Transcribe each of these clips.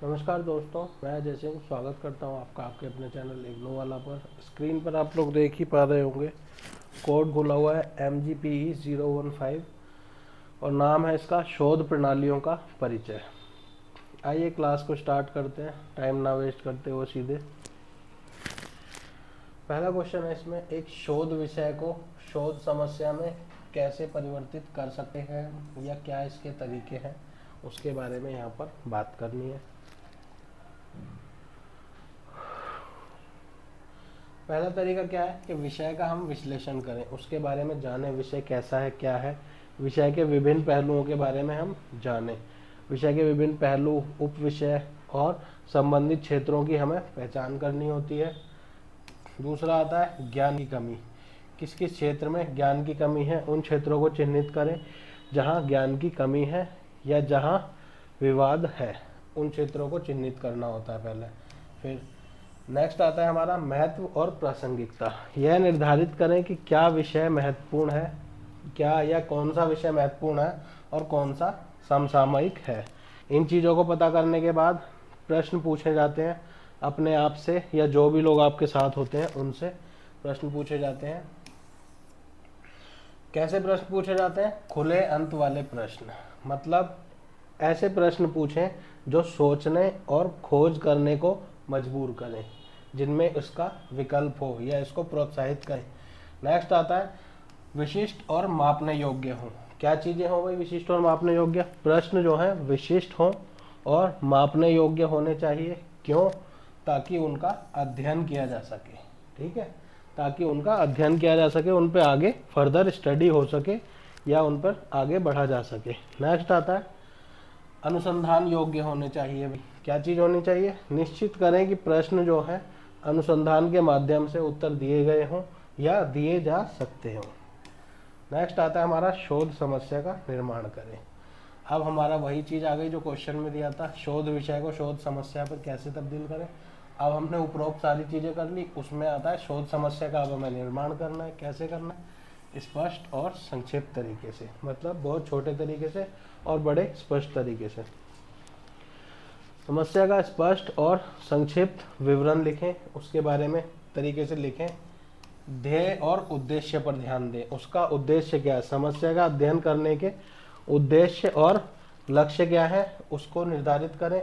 नमस्कार दोस्तों, मैं अजय सिंह स्वागत करता हूं आपका आपके अपने चैनल इग्नो वाला पर। स्क्रीन पर आप लोग देख ही पा रहे होंगे, कोड खुला हुआ है MGPE 015 और नाम है इसका शोध प्रणालियों का परिचय। आइए क्लास को स्टार्ट करते हैं, टाइम ना वेस्ट करते हुए सीधे। पहला क्वेश्चन है इसमें, एक शोध विषय को शोध समस्या में कैसे परिवर्तित कर सकते हैं या क्या इसके तरीके हैं, उसके बारे में यहाँ पर बात करनी है। पहला तरीका क्या है कि विषय का हम विश्लेषण करें, उसके बारे में जानें, विषय कैसा है, क्या है, विषय के विभिन्न पहलुओं के बारे में हम जानें। विषय के विभिन्न पहलू, उप विषय और संबंधित क्षेत्रों की हमें पहचान करनी होती है। दूसरा आता है ज्ञान की कमी। किस किस क्षेत्र में ज्ञान की कमी है, उन क्षेत्रों को चिन्हित करें जहाँ ज्ञान की कमी है या जहाँ विवाद है, उन क्षेत्रों को चिन्हित करना होता है पहले। फिर नेक्स्ट आता है हमारा महत्व और प्रासंगिकता। यह निर्धारित करें कि क्या विषय महत्वपूर्ण है, क्या या कौन सा विषय महत्वपूर्ण है और कौन सा समसामयिक है। इन चीज़ों को पता करने के बाद प्रश्न पूछे जाते हैं अपने आप से या जो भी लोग आपके साथ होते हैं उनसे प्रश्न पूछे जाते हैं। कैसे प्रश्न पूछे जाते हैं? खुले अंत वाले प्रश्न, मतलब ऐसे प्रश्न पूछें जो सोचने और खोज करने को मजबूर करें, जिनमें उसका विकल्प हो या इसको प्रोत्साहित करें। नेक्स्ट आता है विशिष्ट और मापने योग्य हो। क्या चीज़ें हो भाई विशिष्ट और मापने योग्य? प्रश्न जो है विशिष्ट हो और मापने योग्य होने चाहिए। क्यों? ताकि उनका अध्ययन किया जा सके। ठीक है, ताकि उनका अध्ययन किया जा सके, उन पर आगे फर्दर स्टडी हो सके या उन पर आगे बढ़ा जा सके। नेक्स्ट आता है अनुसंधान योग्य होने चाहिए। क्या चीज़ होनी चाहिए? निश्चित करें कि प्रश्न जो है अनुसंधान के माध्यम से उत्तर दिए गए हों या दिए जा सकते हों। नेक्स्ट आता है हमारा शोध समस्या का निर्माण करें। अब हमारा वही चीज़ आ गई जो क्वेश्चन में दिया था, शोध विषय को शोध समस्या पर कैसे तब्दील करें। अब हमने उपरोक्त सारी चीज़ें कर ली, उसमें आता है शोध समस्या का अब हमें निर्माण करना है। कैसे करना है? स्पष्ट और संक्षिप्त तरीके से, मतलब बहुत छोटे तरीके से और बड़े स्पष्ट तरीके से। समस्या का स्पष्ट और संक्षिप्त विवरण लिखें, उसके बारे में तरीके से लिखें। ध्येय और उद्देश्य पर ध्यान दें। उसका उद्देश्य क्या है? समस्या का अध्ययन करने के उद्देश्य और लक्ष्य क्या है, उसको निर्धारित करें।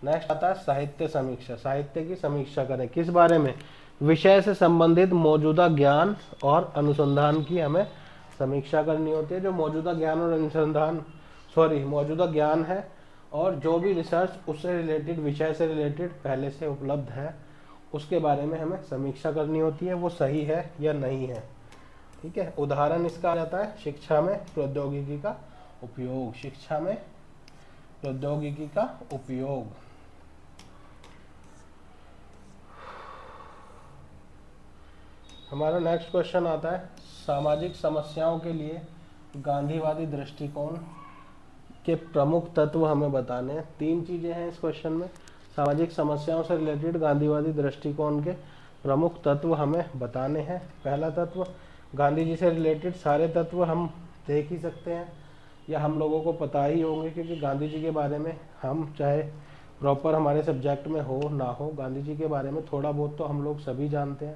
नेक्स्ट आता है साहित्य समीक्षा। साहित्य की समीक्षा करें। किस बारे में? विषय से संबंधित मौजूदा ज्ञान और अनुसंधान की हमें समीक्षा करनी होती है। जो मौजूदा ज्ञान और अनुसंधान मौजूदा ज्ञान है और जो भी रिसर्च उससे रिलेटेड, विषय से रिलेटेड पहले से उपलब्ध है, उसके बारे में हमें समीक्षा करनी होती है, वो सही है या नहीं है। ठीक है, उदाहरण इसका आ जाता है शिक्षा में प्रौद्योगिकी का उपयोग। शिक्षा में प्रौद्योगिकी का उपयोग। हमारा नेक्स्ट क्वेश्चन आता है सामाजिक समस्याओं के लिए गांधीवादी दृष्टिकोण के प्रमुख तत्व हमें बताने हैं। 3 चीज़ें हैं इस क्वेश्चन में। सामाजिक समस्याओं से रिलेटेड गांधीवादी दृष्टिकोण के प्रमुख तत्व हमें बताने हैं। पहला तत्व, गांधी जी से रिलेटेड सारे तत्व हम देख ही सकते हैं या हम लोगों को पता ही होंगे, क्योंकि गांधी जी के बारे में हम चाहे प्रॉपर हमारे सब्जेक्ट में हो ना हो, गांधी जी के बारे में थोड़ा बहुत तो हम लोग सभी जानते हैं।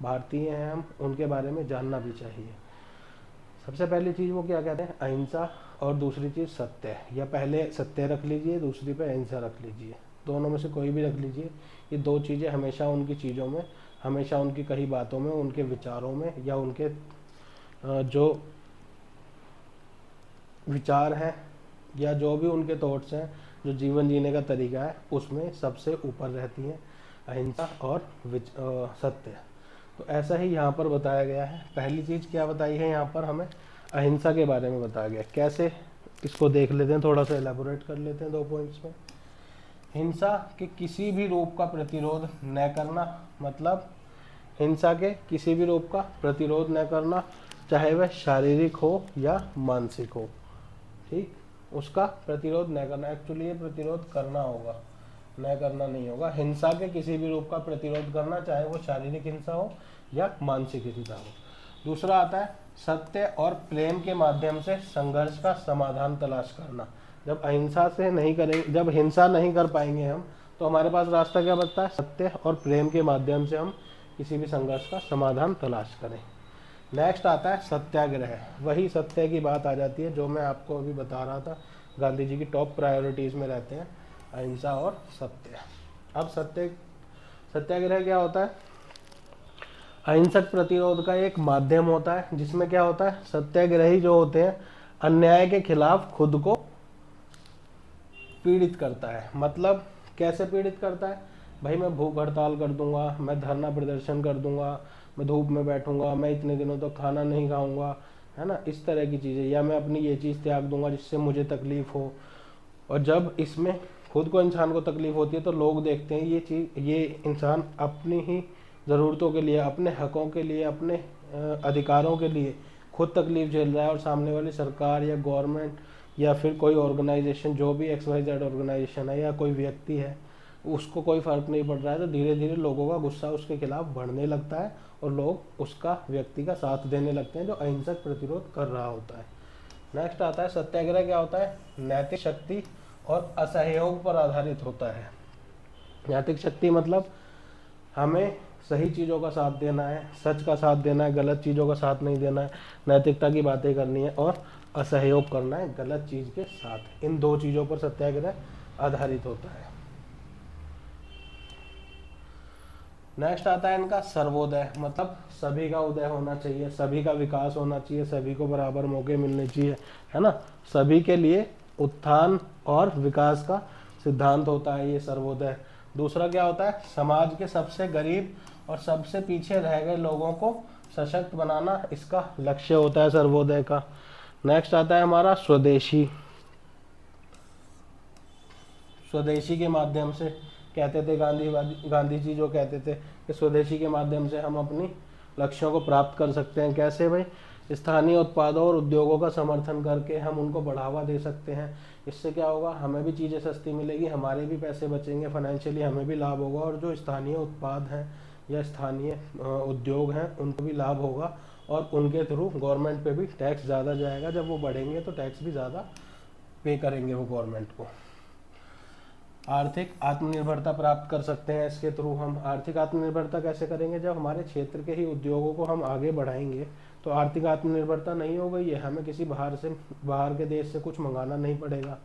भारतीय हैं हम, उनके बारे में जानना भी चाहिए। सबसे पहली चीज़ वो क्या कहते हैं? अहिंसा, और दूसरी चीज़ सत्य। या पहले सत्य रख लीजिए, दूसरी पे अहिंसा रख लीजिए, दोनों में से कोई भी रख लीजिए। ये 2 चीज़ें हमेशा उनकी चीज़ों में, हमेशा उनकी कही बातों में, उनके विचारों में या उनके जो विचार हैं या जो भी उनके थॉट्स हैं, जो जीवन जीने का तरीका है, उसमें सबसे ऊपर रहती हैं अहिंसा और सत्य। तो ऐसा ही यहाँ पर बताया गया है। पहली चीज़ क्या बताई है यहाँ पर? हमें अहिंसा के बारे में बताया गया। कैसे, इसको देख लेते हैं, थोड़ा सा एलेबोरेट कर लेते हैं 2 पॉइंट्स में। हिंसा के किसी भी रूप का प्रतिरोध न करना, मतलब हिंसा के किसी भी रूप का प्रतिरोध न करना, चाहे वह शारीरिक हो या मानसिक हो। ठीक, उसका प्रतिरोध न करना। एक्चुअली ये प्रतिरोध करना होगा, न करना नहीं होगा। हिंसा के किसी भी रूप का प्रतिरोध करना, चाहे वो शारीरिक हिंसा हो या मानसिक हिंसा हो। दूसरा आता है सत्य और प्रेम के माध्यम से संघर्ष का समाधान तलाश करना। जब अहिंसा से नहीं करेंगे, जब हिंसा नहीं कर पाएंगे हम, तो हमारे पास रास्ता क्या बचता है? सत्य और प्रेम के माध्यम से हम किसी भी संघर्ष का समाधान तलाश करें। नेक्स्ट आता है सत्याग्रह। वही सत्य की बात आ जाती है जो मैं आपको अभी बता रहा था, गांधी जी की टॉप प्रायोरिटीज में रहते हैं अहिंसा और सत्य। अब सत्याग्रह क्या होता है? अहिंसक प्रतिरोध का एक माध्यम होता है, जिसमें क्या होता है, सत्याग्रही जो होते हैं अन्याय के खिलाफ खुद को पीड़ित करता है। मतलब कैसे पीड़ित करता है? भाई मैं भूख हड़ताल कर दूंगा, मैं धरना प्रदर्शन कर दूंगा, मैं धूप में बैठूंगा, मैं इतने दिनों तक खाना नहीं खाऊंगा, है ना, इस तरह की चीज़ें, या मैं अपनी ये चीज़ त्याग दूंगा जिससे मुझे तकलीफ हो। और जब इसमें खुद को इंसान को तकलीफ होती है तो लोग देखते हैं ये इंसान अपनी ही ज़रूरतों के लिए, अपने हकों के लिए, अपने अधिकारों के लिए खुद तकलीफ झेल रहा है, और सामने वाली सरकार या गवर्नमेंट या फिर कोई ऑर्गेनाइजेशन, जो भी XYZ ऑर्गेनाइजेशन है या कोई व्यक्ति है, उसको कोई फ़र्क नहीं पड़ रहा है, तो धीरे धीरे लोगों का गुस्सा उसके खिलाफ बढ़ने लगता है और लोग उसका, व्यक्ति का साथ देने लगते हैं जो अहिंसक प्रतिरोध कर रहा होता है। नेक्स्ट आता है सत्याग्रह। क्या होता है? नैतिक शक्ति और असहयोग पर आधारित होता है। नैतिक शक्ति मतलब हमें सही चीज़ों का साथ देना है, सच का साथ देना है, गलत चीज़ों का साथ नहीं देना है, नैतिकता की बातें करनी है, और असहयोग करना है गलत चीज़ के साथ। इन दो चीज़ों पर सत्याग्रह आधारित होता है। नेक्स्ट आता है इनका सर्वोदय। मतलब सभी का उदय होना चाहिए, सभी का विकास होना चाहिए, सभी को बराबर मौके मिलने चाहिए, है ना, सभी के लिए उत्थान और विकास का सिद्धांत होता है ये सर्वोदय। दूसरा क्या होता है? समाज के सबसे गरीब और सबसे पीछे रह गए लोगों को सशक्त बनाना इसका लक्ष्य होता है सर्वोदय का। नेक्स्ट आता है हमारा स्वदेशी। स्वदेशी के माध्यम से कहते थे गांधी जी जो कहते थे कि स्वदेशी के माध्यम से हम अपनी लक्ष्यों को प्राप्त कर सकते हैं। कैसे भाई? स्थानीय उत्पादों और उद्योगों का समर्थन करके हम उनको बढ़ावा दे सकते हैं। इससे क्या होगा? हमें भी चीज़ें सस्ती मिलेगी, हमारे भी पैसे बचेंगे, फाइनेंशियली हमें भी लाभ होगा, और जो स्थानीय उत्पाद हैं या स्थानीय उद्योग हैं उनको भी लाभ होगा, और उनके थ्रू गवर्नमेंट पे भी टैक्स ज़्यादा जाएगा। जब वो बढ़ेंगे तो टैक्स भी ज़्यादा पे करेंगे वो गवर्नमेंट को। आर्थिक आत्मनिर्भरता प्राप्त कर सकते हैं इसके थ्रू हम। आर्थिक आत्मनिर्भरता कैसे करेंगे? जब हमारे क्षेत्र के ही उद्योगों को हम आगे बढ़ाएंगे तो आर्थिक आत्मनिर्भरता नहीं हो गई है, हमें किसी बाहर के देश से कुछ मंगाना नहीं पड़ेगा।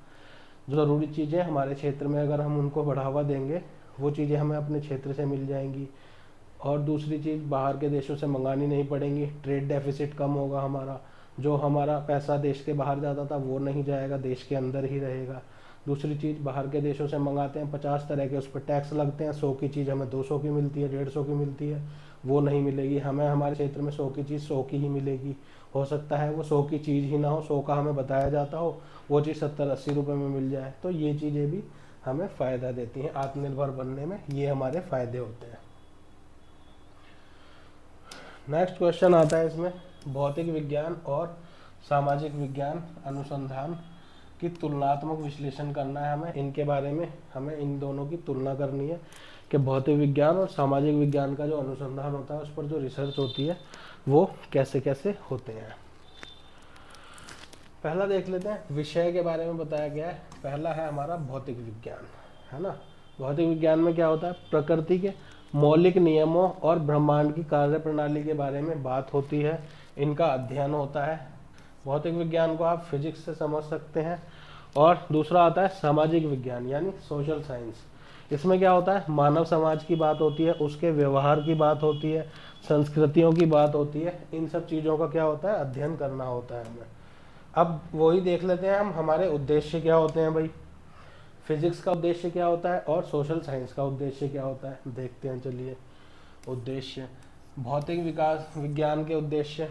जो ज़रूरी चीज़ें हमारे क्षेत्र में अगर हम उनको बढ़ावा देंगे वो चीज़ें हमें अपने क्षेत्र से मिल जाएंगी। और दूसरी चीज़, बाहर के देशों से मंगानी नहीं पड़ेंगी, ट्रेड डेफिसिट कम होगा हमारा, जो हमारा पैसा देश के बाहर जाता था वो नहीं जाएगा, देश के अंदर ही रहेगा। दूसरी चीज़, बाहर के देशों से मंगाते हैं 50 तरह के, उस पर टैक्स लगते हैं, 100 की चीज़ हमें 200 की मिलती है, 150 की मिलती है, वो नहीं मिलेगी हमें। हमारे क्षेत्र में 100 की चीज़ 100 की ही मिलेगी। हो सकता है वो 100 की चीज़ ही ना हो, 100 का हमें बताया जाता हो, वो चीज़ 70-80 रुपये में मिल जाए। तो ये चीज़ें भी हमें फ़ायदा देती हैं आत्मनिर्भर बनने में, ये हमारे फ़ायदे होते हैं। नेक्स्ट क्वेश्चन आता है इसमें, भौतिक विज्ञान और सामाजिक विज्ञान अनुसंधान की तुलनात्मक विश्लेषण करना है हमें। इनके बारे में हमें इन दोनों की तुलना करनी है कि भौतिक विज्ञान और सामाजिक विज्ञान का जो अनुसंधान होता है, उस पर जो रिसर्च होती है वो कैसे कैसे होते हैं। पहला देख लेते हैं, विषय के बारे में बताया गया है। पहला है हमारा भौतिक विज्ञान, है ना। भौतिक विज्ञान में क्या होता है? प्रकृति के मौलिक नियमों और ब्रह्मांड की कार्य प्रणाली के बारे में बात होती है, इनका अध्ययन होता है। भौतिक विज्ञान को आप फिजिक्स से समझ सकते हैं। और दूसरा आता है सामाजिक विज्ञान यानी सोशल साइंस। इसमें क्या होता है? मानव समाज की बात होती है, उसके व्यवहार की बात होती है, संस्कृतियों की बात होती है। इन सब चीज़ों का क्या होता है? अध्ययन करना होता है हमें। अब वही देख लेते हैं हम, हमारे उद्देश्य क्या होते हैं भाई। फिजिक्स का उद्देश्य क्या होता है और सोशल साइंस का उद्देश्य क्या होता है, देखते हैं। चलिए, उद्देश्य, भौतिक विकास विज्ञान के उद्देश्य,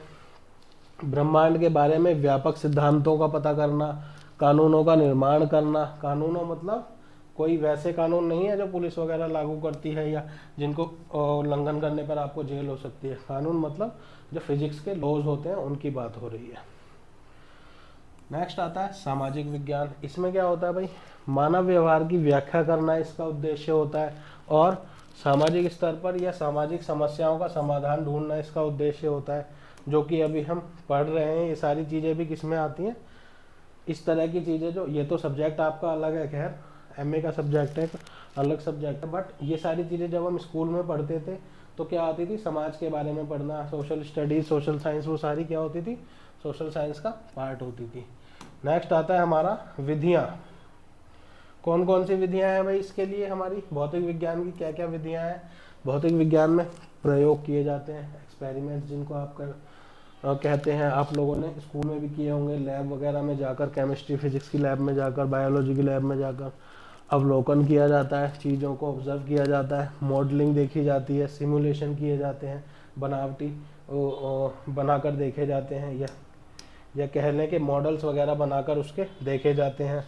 ब्रह्मांड के बारे में व्यापक सिद्धांतों का पता करना, कानूनों का निर्माण करना। कानूनों मतलब कोई वैसे कानून नहीं है जो पुलिस वगैरह लागू करती है या जिनको उल्लंघन करने पर आपको जेल हो सकती है। कानून मतलब जो फिजिक्स के लॉज होते हैं उनकी बात हो रही है। नेक्स्ट आता है सामाजिक विज्ञान। इसमें क्या होता है भाई? मानव व्यवहार की व्याख्या करना इसका उद्देश्य होता है, और सामाजिक स्तर पर या सामाजिक समस्याओं का समाधान ढूंढना इसका उद्देश्य होता है, जो कि अभी हम पढ़ रहे हैं। ये सारी चीज़ें भी किस में आती हैं? इस तरह की चीज़ें जो, ये तो सब्जेक्ट आपका अलग है, खैर एमए का सब्जेक्ट है, अलग सब्जेक्ट है, बट ये सारी चीज़ें जब हम स्कूल में पढ़ते थे तो क्या आती थी, समाज के बारे में पढ़ना, सोशल स्टडीज, सोशल साइंस, वो सारी क्या होती थी, सोशल साइंस का पार्ट होती थी। नेक्स्ट आता है हमारा विधियाँ। कौन कौन सी विधियाँ हैं भाई इसके लिए, हमारी भौतिक विज्ञान की क्या क्या विधियाँ हैं। भौतिक विज्ञान में प्रयोग किए जाते हैं, एक्सपेरिमेंट्स जिनको आप कहते हैं, आप लोगों ने स्कूल में भी किए होंगे, लैब वगैरह में जाकर, केमिस्ट्री फिजिक्स की लैब में जाकर, बायोलॉजी की लैब में जाकर अवलोकन किया जाता है, चीज़ों को ऑब्जर्व किया जाता है, मॉडलिंग देखी जाती है, सिमुलेशन किए जाते हैं, बनावटी बनाकर देखे जाते हैं, या कह लें कि मॉडल्स वगैरह बनाकर उसके देखे जाते हैं।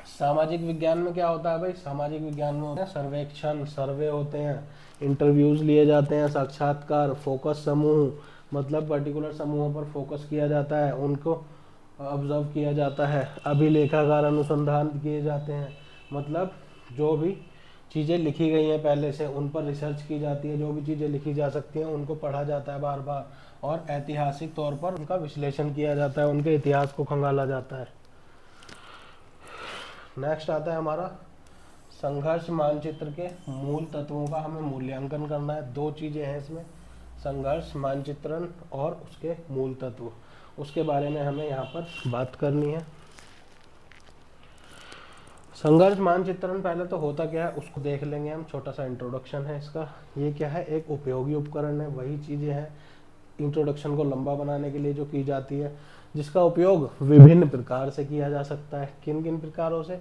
सामाजिक विज्ञान में क्या होता है भाई, सामाजिक विज्ञान में होते हैं सर्वेक्षण, सर्वे होते हैं, इंटरव्यूज लिए जाते हैं, साक्षात्कार, फोकस समूह, मतलब पर्टिकुलर समूहों पर फोकस किया जाता है, उनको ऑब्जर्व किया जाता है, अभिलेखागार अनुसंधान किए जाते हैं, मतलब जो भी चीज़ें लिखी गई हैं पहले से उन पर रिसर्च की जाती है, जो भी चीज़ें लिखी जा सकती हैं उनको पढ़ा जाता है बार बार, और ऐतिहासिक तौर पर उनका विश्लेषण किया जाता है, उनके इतिहास को खंगाला जाता है। नेक्स्ट आता है हमारा संघर्ष मानचित्र के मूल तत्वों का हमें मूल्यांकन करना है। दो चीज़ें हैं इसमें, संघर्ष मानचित्रण और उसके मूल तत्व, उसके बारे में हमें यहाँ पर बात करनी है। संघर्ष मानचित्रण पहले तो होता क्या है उसको देख लेंगे हम, छोटा सा इंट्रोडक्शन है इसका। ये क्या है, एक उपयोगी उपकरण है, वही चीज़ें हैं इंट्रोडक्शन को लंबा बनाने के लिए जो की जाती है, जिसका उपयोग विभिन्न प्रकार से किया जा सकता है। किन किन प्रकारों से,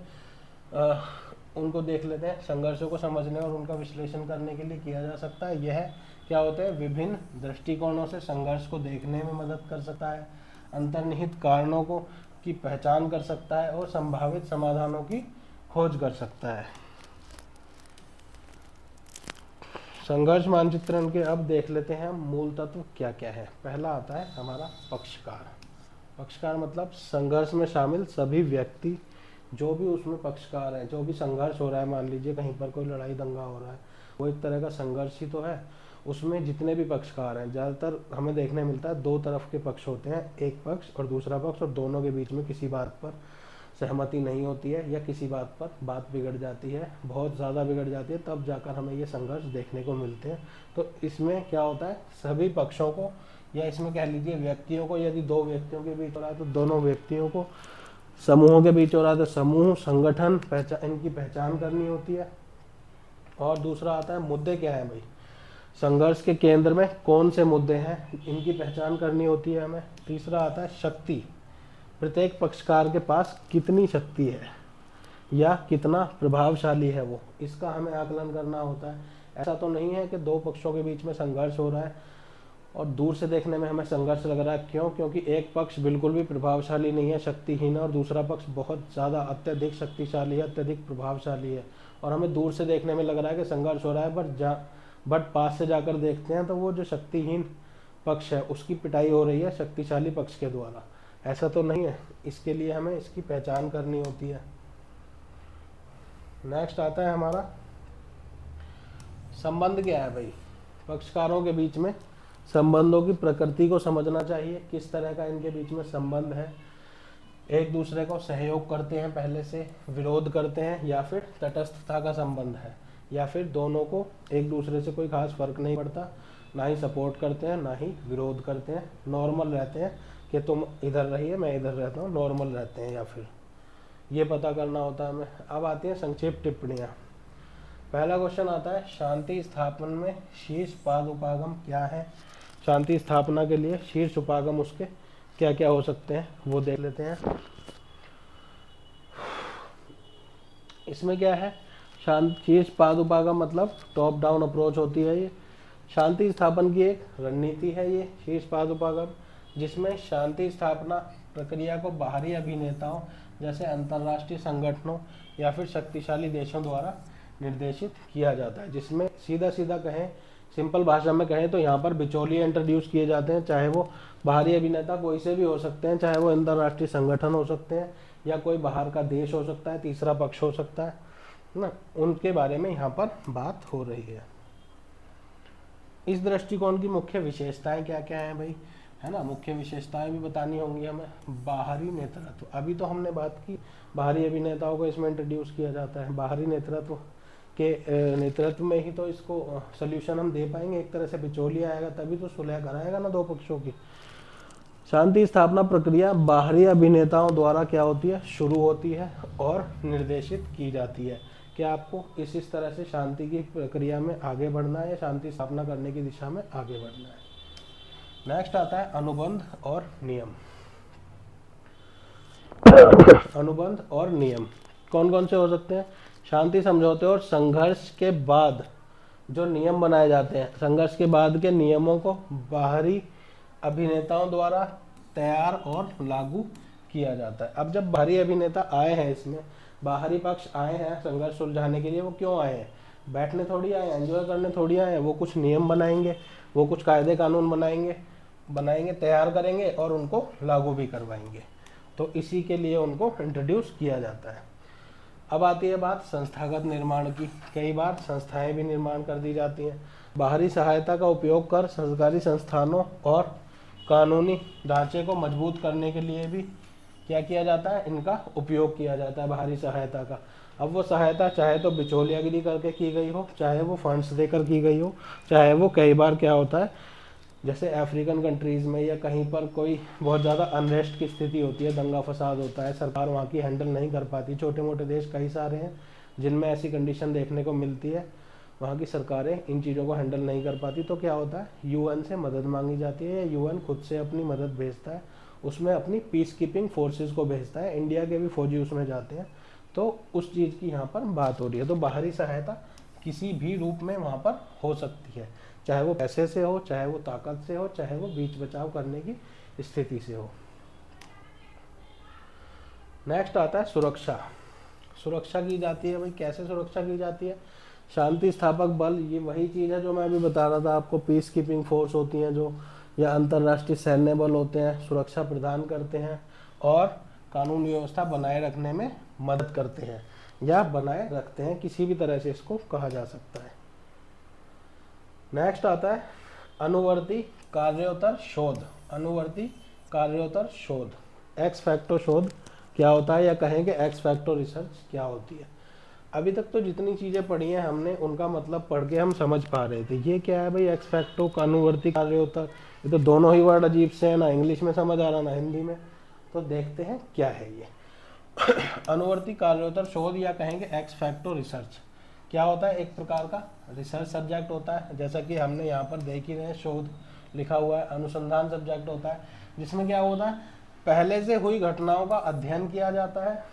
उनको देख लेते हैं। संघर्षों को समझने और उनका विश्लेषण करने के लिए किया जा सकता है। यह क्या होता है, विभिन्न दृष्टिकोणों से संघर्ष को देखने में मदद कर सकता है, अंतर्निहित कारणों को की पहचान कर सकता है और संभावित समाधानों की खोज कर सकता है। संघर्ष मानचित्रण के अब देख लेते हैं मूल तत्व क्या क्या है। पहला आता है हमारा पक्षकार। पक्षकार मतलब संघर्ष में शामिल सभी व्यक्ति, जो भी उसमें पक्षकार हैं, जो भी संघर्ष हो रहा है, मान लीजिए कहीं पर कोई लड़ाई दंगा हो रहा है, वो एक तरह का संघर्ष ही तो है, उसमें जितने भी पक्षकार हैं, ज़्यादातर हमें देखने मिलता है दो तरफ के पक्ष होते हैं, एक पक्ष और दूसरा पक्ष, और दोनों के बीच में किसी बात पर सहमति नहीं होती है, या किसी बात पर बात बिगड़ जाती है, बहुत ज़्यादा बिगड़ जाती है, तब जाकर हमें ये संघर्ष देखने को मिलते हैं। तो इसमें क्या होता है, सभी पक्षों को, या इसमें कह लीजिए व्यक्तियों को, यदि दो व्यक्तियों के बीच हो रहा है तो दोनों व्यक्तियों को, समूहों के बीच हो रहा है तो समूह, संगठन, इनकी पहचान करनी होती है। और दूसरा आता है मुद्दे क्या है भाई, संघर्ष के केंद्र में कौन से मुद्दे हैं, इनकी पहचान करनी होती है हमें। तीसरा आता है शक्ति, प्रत्येक पक्षकार के पास कितनी शक्ति है या कितना प्रभावशाली है वो, इसका हमें आकलन करना होता है। ऐसा तो नहीं है कि दो पक्षों के बीच में संघर्ष हो रहा है और दूर से देखने में हमें संघर्ष लग रहा है, क्यों, क्योंकि एक पक्ष बिल्कुल भी प्रभावशाली नहीं है, शक्तिहीन है, और दूसरा पक्ष बहुत ज़्यादा अत्यधिक शक्तिशाली है, अत्यधिक प्रभावशाली है, और हमें दूर से देखने में लग रहा है कि संघर्ष हो रहा है, बट पास से जाकर देखते हैं तो वो जो शक्तिहीन पक्ष है उसकी पिटाई हो रही है शक्तिशाली पक्ष के द्वारा। ऐसा तो नहीं है, इसके लिए हमें इसकी पहचान करनी होती है। नेक्स्ट आता है हमारा संबंध क्या है भाई, पक्षकारों के बीच में संबंधों की प्रकृति को समझना चाहिए, किस तरह का इनके बीच में संबंध है, एक दूसरे को सहयोग करते हैं पहले से, विरोध करते हैं, या फिर तटस्थता का संबंध है, या फिर दोनों को एक दूसरे से कोई खास फर्क नहीं पड़ता, ना ही सपोर्ट करते हैं ना ही विरोध करते हैं, नॉर्मल रहते हैं कि तुम इधर रहिए मैं इधर रहता हूँ, नॉर्मल रहते हैं, या फिर ये पता करना होता है हमें। अब आती है संक्षेप टिप्पणियाँ। पहला क्वेश्चन आता है शांति स्थापन में शीर्ष पाद उपागम क्या है। शांति स्थापना के लिए शीर्ष उपागम उसके क्या क्या हो सकते हैं वो देख लेते हैं। इसमें क्या है, शीर्ष पाद उपागम मतलब टॉप डाउन अप्रोच होती है। ये शांति स्थापन की एक रणनीति है, ये शीर्ष पाद उपागम, जिसमें शांति स्थापना प्रक्रिया को बाहरी अभिनेताओं जैसे अंतर्राष्ट्रीय संगठनों या फिर शक्तिशाली देशों द्वारा निर्देशित किया जाता है। जिसमें सीधा सीधा कहें, सिंपल भाषा में कहें तो यहाँ पर बिचौलिए इंट्रोड्यूस किए जाते हैं, चाहे वो बाहरी अभिनेता कोई से भी हो सकते हैं, चाहे वो अंतर्राष्ट्रीय संगठन हो सकते हैं या कोई बाहर का देश हो सकता है, तीसरा पक्ष हो सकता है ना, उनके बारे में यहाँ पर बात हो रही है। इस दृष्टिकोण की मुख्य विशेषताएं क्या क्या हैं भाई। है ना। मुख्य विशेषताएं भी बतानी होंगी हमें। बाहरी नेतृत्व, अभी तो हमने बात की बाहरी अभिनेताओं को इसमें इंट्रोड्यूस किया जाता है। बाहरी नेतृत्व के नेतृत्व में ही तो इसको सोल्यूशन हम दे पाएंगे। एक तरह से बिचौलिया आएगा तभी तो सुलह कराएगा ना दो पक्षों की। शांति स्थापना प्रक्रिया बाहरी अभिनेताओं द्वारा क्या होती है, शुरू होती है और निर्देशित की जाती है कि आपको इस तरह से शांति की प्रक्रिया में आगे बढ़ना है, शांति स्थापना करने की दिशा में आगे बढ़ना है। नेक्स्ट आता है अनुबंध और नियम। अनुबंध और नियम कौन कौन से हो सकते हैं? शांति समझौते और संघर्ष के बाद जो नियम बनाए जाते हैं, संघर्ष के बाद के नियमों को बाहरी अभिनेताओं द्वारा तैयार और लागू किया जाता है। अब जब बाहरी अभिनेता आए हैं, इसमें बाहरी पक्ष आए हैं संघर्ष सुलझाने के लिए, वो क्यों आए हैं? बैठने थोड़ी आए हैं, एंजॉय करने थोड़ी आए हैं। वो कुछ नियम बनाएंगे, वो कुछ कायदे कानून बनाएंगे, तैयार करेंगे और उनको लागू भी करवाएंगे। तो इसी के लिए उनको इंट्रोड्यूस किया जाता है। अब आती है बात संस्थागत निर्माण की। कई बार संस्थाएं भी निर्माण कर दी जाती हैं। बाहरी सहायता का उपयोग कर सरकारी संस्थानों और कानूनी ढांचे को मजबूत करने के लिए भी क्या किया जाता है, इनका उपयोग किया जाता है बाहरी सहायता का। अब वो सहायता चाहे तो बिचौलियागिरी करके की गई हो, चाहे वो फंड्स देकर की गई हो, चाहे वो कई बार क्या होता है, जैसे अफ्रीकन कंट्रीज़ में या कहीं पर कोई बहुत ज़्यादा अनरेस्ट की स्थिति होती है, दंगा फसाद होता है, सरकार वहाँ की हैंडल नहीं कर पाती। छोटे मोटे देश कई सारे हैं जिनमें ऐसी कंडीशन देखने को मिलती है, वहाँ की सरकारें इन चीज़ों को हैंडल नहीं कर पाती। तो क्या होता है, यूएन से मदद मांगी जाती है या यूएन खुद से अपनी मदद भेजता है, उसमें अपनी पीस कीपिंग फोर्सेस को भेजता है। इंडिया के भी फौजी उसमें जाते हैं। तो उस चीज़ की यहाँ पर बात हो रही है। तो बाहरी सहायता किसी भी रूप में वहाँ पर हो सकती है, चाहे वो पैसे से हो, चाहे वो ताकत से हो, चाहे वो बीच बचाव करने की स्थिति से हो। नेक्स्ट आता है सुरक्षा। सुरक्षा की जाती है भाई, कैसे सुरक्षा की जाती है? शांति स्थापक बल, ये वही चीज़ है जो मैं अभी बता रहा था आपको, पीस कीपिंग फोर्स होती हैं जो, या अंतर्राष्ट्रीय सैन्य बल होते हैं, सुरक्षा प्रदान करते हैं और कानून व्यवस्था बनाए रखने में मदद करते हैं या बनाए रखते हैं, किसी भी तरह से इसको कहा जा सकता है। नेक्स्ट आता है अनुवर्ती कार्योत्तर शोध। अनुवर्ती कार्योत्तर शोध, एक्स फैक्टो शोध क्या होता है, या कहें कि एक्स फैक्टो रिसर्च क्या होती है। अभी तक तो जितनी चीज़ें पढ़ी हैं हमने उनका मतलब पढ़ के हम समझ पा रहे थे। ये क्या है भाई, एक्स फैक्टो, अनुवर्ती कार्योत्तर, ये तो दोनों ही वर्ड अजीब से है, ना इंग्लिश में समझ आ रहा ना हिंदी में। तो देखते हैं क्या है ये। अनुवर्ती कार्योत्तर शोध या कहेंगे एक्स फैक्टो रिसर्च क्या होता है? एक प्रकार का रिसर्च सब्जेक्ट होता है, जैसा कि हमने यहाँ पर देख ही रहे, शोध लिखा हुआ है। अनुसंधान सब्जेक्ट होता है जिसमें क्या होता है, पहले से हुई घटनाओं का अध्ययन किया जाता है।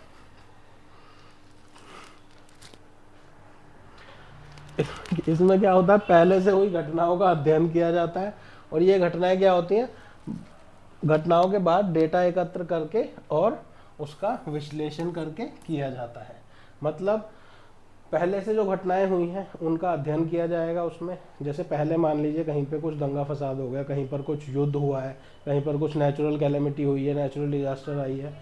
इसमें क्या होता है, पहले से हुई घटनाओं का अध्ययन किया जाता है और ये घटनाएं क्या होती हैं, घटनाओं के बाद डेटा एकत्र करके और उसका विश्लेषण करके किया जाता है। मतलब पहले से जो घटनाएं हुई हैं उनका अध्ययन किया जाएगा उसमें। जैसे पहले मान लीजिए कहीं पे कुछ दंगा फसाद हो गया, कहीं पर कुछ युद्ध हुआ है, कहीं पर कुछ नेचुरल कैलेमिटी हुई है, नेचुरल डिजास्टर आई है,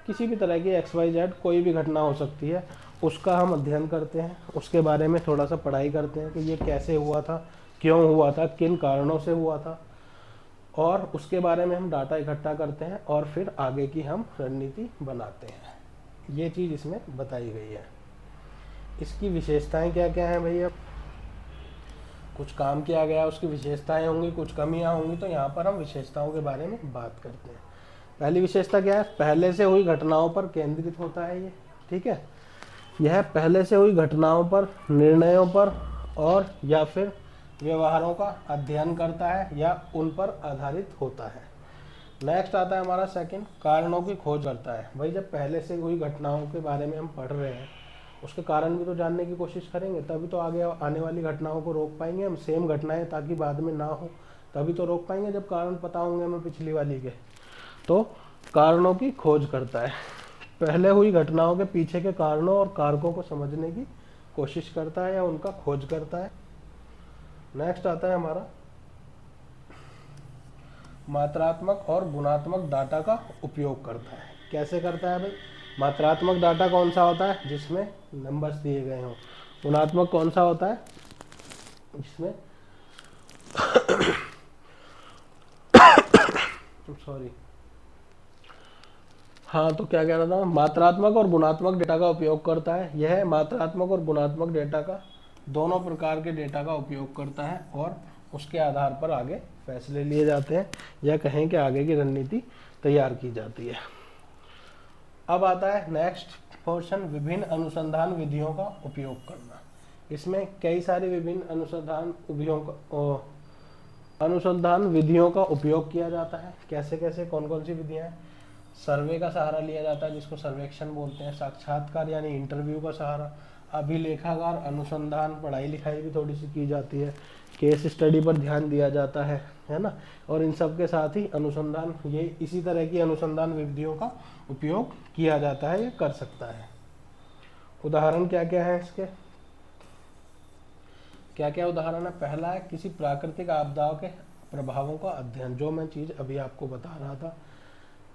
किसी भी तरह की XYZ कोई भी घटना हो सकती है, उसका हम अध्ययन करते हैं, उसके बारे में थोड़ा सा पढ़ाई करते हैं कि ये कैसे हुआ था, क्यों हुआ था, किन कारणों से हुआ था, और उसके बारे में हम डाटा इकट्ठा करते हैं और फिर आगे की हम रणनीति बनाते हैं। ये चीज़ इसमें बताई गई है। इसकी विशेषताएं क्या क्या हैं भैया? कुछ काम किया गया उसकी विशेषताएं होंगी, कुछ कमियां होंगी, तो यहाँ पर हम विशेषताओं के बारे में बात करते हैं। पहली विशेषता क्या है? पहले से हुई घटनाओं पर केंद्रित होता है ये, ठीक है। यह पहले से हुई घटनाओं पर, निर्णयों पर और या फिर व्यवहारों का अध्ययन करता है या उन पर आधारित होता है। नेक्स्ट आता है हमारा सेकंड, कारणों की खोज करता है। भाई जब पहले से हुई घटनाओं के बारे में हम पढ़ रहे हैं, उसके कारण भी तो जानने की कोशिश करेंगे, तभी तो आगे आने वाली घटनाओं को रोक पाएंगे हम। सेम घटनाएं ताकि बाद में ना हो, तभी तो रोक पाएंगे जब कारण पता होंगे हमें पिछली वाली के। तो कारणों की खोज करता है, पहले हुई घटनाओं के पीछे के कारणों और कारकों को समझने की कोशिश करता है या उनका खोज करता है। नेक्स्ट आता है हमारा मात्रात्मक और गुणात्मक डाटा का उपयोग करता है। कैसे करता है भाई? मात्रात्मक डाटा कौन सा होता है? जिसमें नंबर्स दिए गए हों। गुणात्मक कौन सा होता है? जिसमें सॉरी, हाँ तो क्या कह रहा था, मात्रात्मक और गुणात्मक डेटा का उपयोग करता है। यह मात्रात्मक और गुणात्मक डेटा का, दोनों प्रकार के डेटा का उपयोग करता है और उसके आधार पर आगे फैसले लिए जाते हैं या कहें कि आगे की रणनीति तैयार की जाती है। अब आता है नेक्स्ट पोर्शन, विभिन्न अनुसंधान विधियों का उपयोग करना। इसमें कई सारी विभिन्न अनुसंधान विधियों का उपयोग किया जाता है। कैसे कैसे, कौन कौन सी विधियां हैं? सर्वे का सहारा लिया जाता है जिसको सर्वेक्षण बोलते हैं, साक्षात्कार यानी इंटरव्यू का सहारा, अभिलेखागार अनुसंधान, पढ़ाई लिखाई भी थोड़ी सी की जाती है, केस स्टडी पर ध्यान दिया जाता है ना। और इन सब के साथ ही अनुसंधान, ये इसी तरह की अनुसंधान विधियों का उपयोग किया जाता है, ये कर सकता है। उदाहरण क्या क्या है इसके, क्या क्या उदाहरण है? पहला है किसी प्राकृतिक आपदाओं के प्रभावों का अध्ययन, जो मैं चीज़ अभी आपको बता रहा था।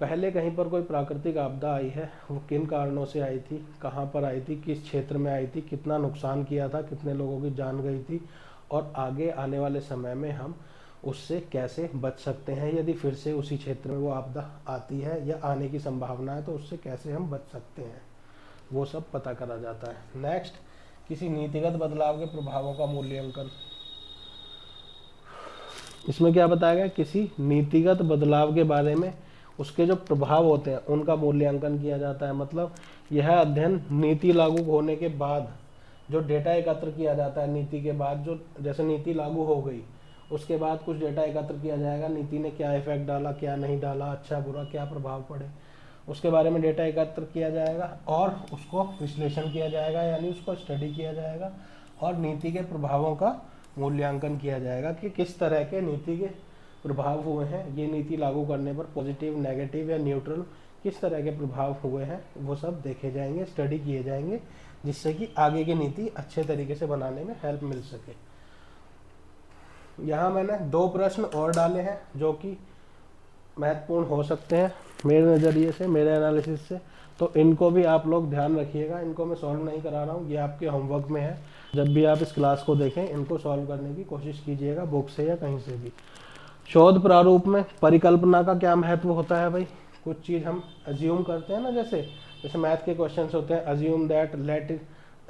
पहले कहीं पर कोई प्राकृतिक आपदा आई है, वो किन कारणों से आई थी, कहाँ पर आई थी, किस क्षेत्र में आई थी, कितना नुकसान किया था, कितने लोगों की जान गई थी, और आगे आने वाले समय में हम उससे कैसे बच सकते हैं। यदि फिर से उसी क्षेत्र में वो आपदा आती है या आने की संभावना है तो उससे कैसे हम बच सकते हैं, वो सब पता करा जाता है। नेक्स्ट, किसी नीतिगत बदलाव के प्रभावों का मूल्यांकन। इसमें क्या बताया गया, किसी नीतिगत बदलाव के बारे में उसके जो प्रभाव होते हैं उनका मूल्यांकन किया जाता है। मतलब यह अध्ययन नीति लागू होने के बाद जो डेटा एकत्र किया जाता है, नीति के बाद जो, जैसे नीति लागू हो गई उसके बाद कुछ डेटा एकत्र किया जाएगा, नीति ने क्या इफेक्ट डाला, क्या नहीं डाला, अच्छा बुरा क्या प्रभाव पड़े, उसके बारे में डेटा एकत्र किया जाएगा और उसको विश्लेषण किया जाएगा, यानी उसको स्टडी किया जाएगा और नीति के प्रभावों का मूल्यांकन किया जाएगा कि किस तरह के नीति के प्रभाव हुए हैं, ये नीति लागू करने पर पॉजिटिव, नेगेटिव या न्यूट्रल किस तरह के प्रभाव हुए हैं, वो सब देखे जाएंगे, स्टडी किए जाएंगे, जिससे कि आगे की नीति अच्छे तरीके से बनाने में हेल्प मिल सके। यहाँ मैंने 2 प्रश्न और डाले हैं जो कि महत्वपूर्ण हो सकते हैं मेरे नज़रिए से, मेरे एनालिसिस से, तो इनको भी आप लोग ध्यान रखिएगा। इनको मैं सॉल्व नहीं करा रहा हूँ, ये आपके होमवर्क में है। जब भी आप इस क्लास को देखें इनको सॉल्व करने की कोशिश कीजिएगा, बुक से या कहीं से भी। शोध प्रारूप में परिकल्पना का क्या महत्व होता है भाई? कुछ चीज़ हम अज्यूम करते हैं ना, जैसे मैथ के क्वेश्चंस होते हैं, assume that, let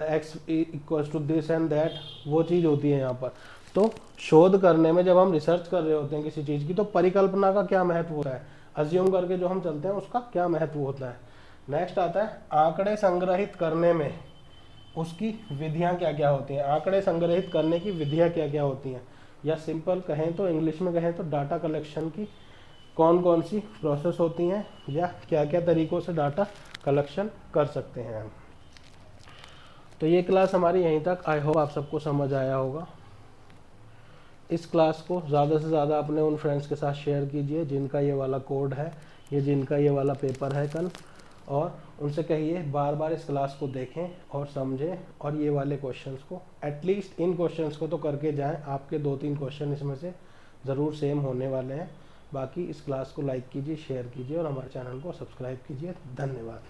x equals to this and that, वो चीज़ होती है यहाँ पर। तो शोध करने में जब हम रिसर्च कर रहे होते हैं किसी चीज़ की, तो परिकल्पना का क्या महत्व होता है, अज्यूम करके जो हम चलते हैं उसका क्या महत्व होता है। नेक्स्ट आता है आंकड़े संग्रहित करने में उसकी विधियाँ क्या क्या होती हैं, आंकड़े संग्रहित करने की विधियाँ क्या क्या होती हैं, या सिंपल कहें तो, इंग्लिश में कहें तो डाटा कलेक्शन की कौन कौन सी प्रोसेस होती हैं, या क्या क्या तरीक़ों से डाटा कलेक्शन कर सकते हैं हम। तो ये क्लास हमारी यहीं तक, आई होप आप सबको समझ आया होगा। इस क्लास को ज़्यादा से ज़्यादा अपने उन फ्रेंड्स के साथ शेयर कीजिए जिनका ये वाला कोड है, ये जिनका ये वाला पेपर है कल, और उनसे कहिए बार बार इस क्लास को देखें और समझें, और ये वाले क्वेश्चंस को, एटलीस्ट इन क्वेश्चंस को तो करके जाएं। आपके 2-3 क्वेश्चन इसमें से ज़रूर सेम होने वाले हैं। बाकी इस क्लास को लाइक कीजिए, शेयर कीजिए और हमारे चैनल को सब्सक्राइब कीजिए। धन्यवाद।